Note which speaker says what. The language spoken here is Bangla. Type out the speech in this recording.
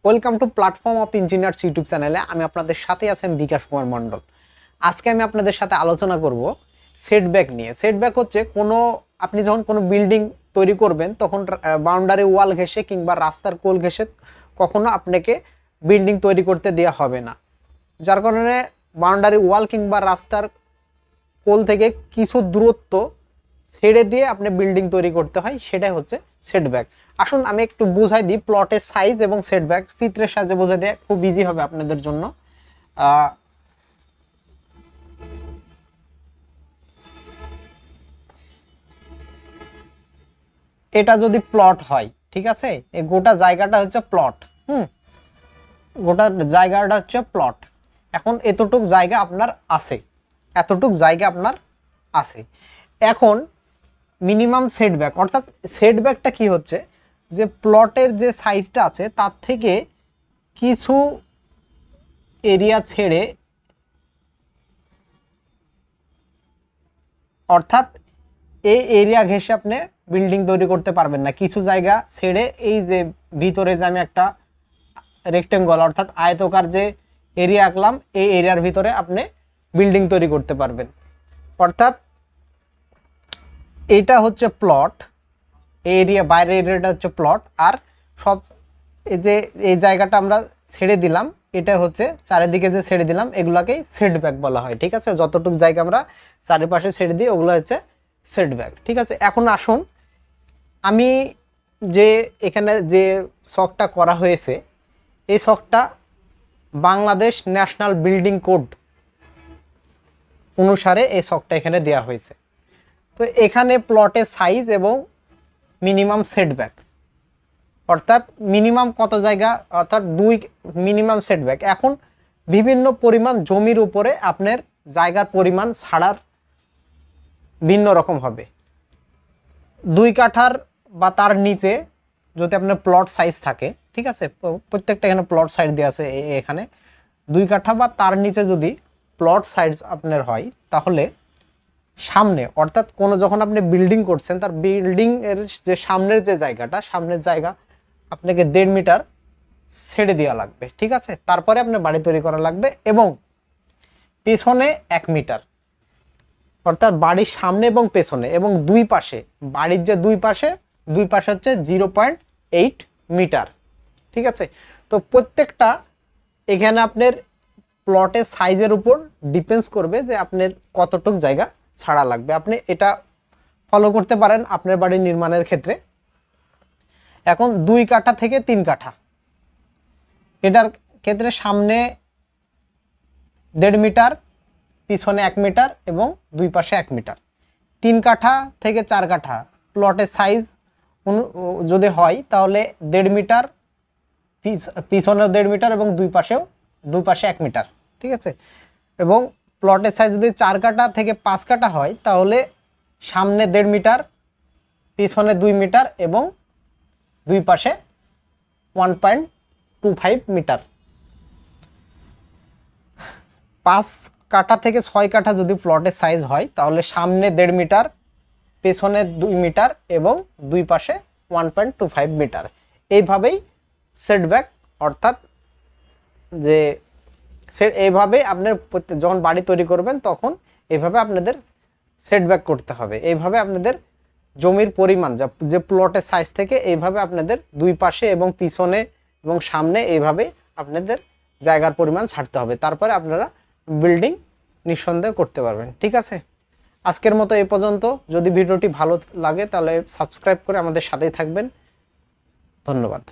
Speaker 1: Welcome to platform of engineers YouTube চ্যানেলে আমি আপনাদের সাথে আছি বিকাশ কুমার মণ্ডল। আজকে আমি আপনাদের সাথে আলোচনা করব সেটব্যাক নিয়ে। সেটব্যাক হচ্ছে আপনি যখন কোনো বিল্ডিং তৈরি করবেন তখন বাউন্ডারি ওয়াল ঘেঁষে কিংবা রাস্তার কোল ঘেঁষে কখনো আপনাকে বিল্ডিং তৈরি করতে দেওয়া হবে না, যার কারণে বাউন্ডারি ওয়াল কিংবা রাস্তার কোল থেকে কিছু দূরত্ব ছেড়ে দিয়ে আপনি বিল্ডিং তৈরি করতে হয়, সেটাই হচ্ছে সেটব্যাক। আসুন আমি একটু বুঝাই দিই প্লটের সাইজ এবং সেটব্যাক চিত্রের সাহায্যে বোঝাই দিয়ে, খুব ইজি হবে আপনাদের জন্য। এটা যদি প্লট হয়, ঠিক আছে, এই গোটা জায়গাটা হচ্ছে প্লট। গোটা জায়গাটা হচ্ছে প্লট। এখন এতটুক জায়গা আপনার আছে, এতটুক জায়গা আপনার আছে। এখন মিনিমাম সেটব্যাক, অর্থাৎ সেটব্যাকটা কি হচ্ছে, যে প্লটের যে সাইজটা আছে তার থেকে কিছু এরিয়া ছেড়ে, অর্থাৎ এই এরিয়া ঘেঁষে আপনি বিল্ডিং তৈরি করতে পারবেন না। কিছু জায়গা ছেড়ে এই যে ভিতরে যে আমি একটা রেক্টেঙ্গল অর্থাৎ আয়তকার যে এরিয়া আঁকলাম, এই এরিয়ার ভিতরে আপনি বিল্ডিং তৈরি করতে পারবেন। অর্থাৎ এটা হচ্ছে প্লট, এই এরিয়া বাইরের এরিয়াটা হচ্ছে প্লট, আর সব এই জায়গাটা আমরা ছেড়ে দিলাম, এটা হচ্ছে চারিদিকে যে ছেড়ে দিলাম এগুলাকেই সেটব্যাক বলা হয়। ঠিক আছে, যতটুকু জায়গা আমরা চারিপাশে ছেড়ে দিই ওগুলো হচ্ছে সেটব্যাক। ঠিক আছে, এখন আসুন আমি যে এখানে যে শখটা করা হয়েছে, এই শখটা বাংলাদেশ ন্যাশনাল বিল্ডিং কোড অনুসারে এই শখটা এখানে দেওয়া হয়েছে। তো এখানে প্লটের সাইজ এবং মিনিমাম সেটব্যাক, অর্থাৎ মিনিমাম কত জায়গা, অর্থাৎ মিনিমাম সেটব্যাক। এখন বিভিন্ন পরিমাণ জমির উপরে আপনার জায়গার পরিমাণ ছাড়ার ভিন্ন রকম হবে। 2 কাঠার বা তার নিচে যদি আপনার প্লট সাইজ থাকে, ঠিক আছে, প্রত্যেকটা এখানে প্লট সাইজ দেওয়া আছে, এখানে 2 কাঠা বা তার নিচে যদি প্লট সাইজ আপনার হয়, তাহলে সামনে, অর্থাৎ যখন আপনি বিল্ডিং করছেন তার বিল্ডিং এর যে সামনের যে জায়গাটা, সামনের জায়গা আপনাকে 1.5 মিটার ছেড়ে দেওয়া লাগবে। ঠিক আছে, তারপরে আপনার বাড়ি তৈরি করা লাগবে। এবং পেছনে 1 মিটার, অর্থাৎ বাড়ির সামনে এবং পেছনে এবং দুই পাশে, বাড়ির যে দুই পাশে হচ্ছে 0.8 মিটার। ঠিক আছে, তো প্রত্যেকটা এখানে আপনার প্লটের সাইজের উপর ডিপেন্ডস করবে যে আপনার কতটুক জায়গা ছাড়া লাগবে। আপনি এটা ফলো করতে পারেন আপনার বাড়ি নির্মাণের ক্ষেত্রে। এখন 2 কাঠা থেকে 3 কাঠা, এটার ক্ষেত্রে সামনে 1.5 মিটার, পিছনে 1 মিটার এবং দুই পাশে 1 মিটার। 3 কাঠা থেকে 4 কাঠা প্লটের সাইজ যদি হয় তাহলে 1.5 মিটার, পিছনেও 1.5 মিটার এবং দুই পাশে 1 মিটার। ঠিক আছে, এবং প্লটের সাইজ যদি 4 কাঠা থেকে 5 কাঠা হয় তাহলে সামনে 1.5 মিটার, পিছনে 2 মিটার এবং দুই পাশে 1.25 মিটার। 5 কাঠা থেকে 6 কাঠা যদি প্লটের সাইজ হয় তাহলে সামনে 1.5 মিটার, পেছনে 2 মিটার এবং দুই পাশে 1.25 মিটার। এইভাবেই সেটব্যাক, অর্থাৎ যে এইভাবে আপনার যখন বাড়ি তৈরি করবেন তখন এইভাবে আপনাদের সেটব্যাক করতে হবে। এইভাবে আপনাদের জমির পরিমাণ যে প্লটের সাইজ থেকে এইভাবে আপনাদের দুই পাশে এবং পিছনে এবং সামনে এইভাবে আপনাদের জায়গার পরিমাণ ছাড়তে হবে, তারপরে আপনারা বিল্ডিং নিঃসন্দেহ করতে পারবেন। ঠিক আছে, আজকের মতো এই পর্যন্ত। যদি ভিডিওটি ভালো লাগে তাহলে সাবস্ক্রাইব করে আমাদের সাথেই থাকবেন। ধন্যবাদ।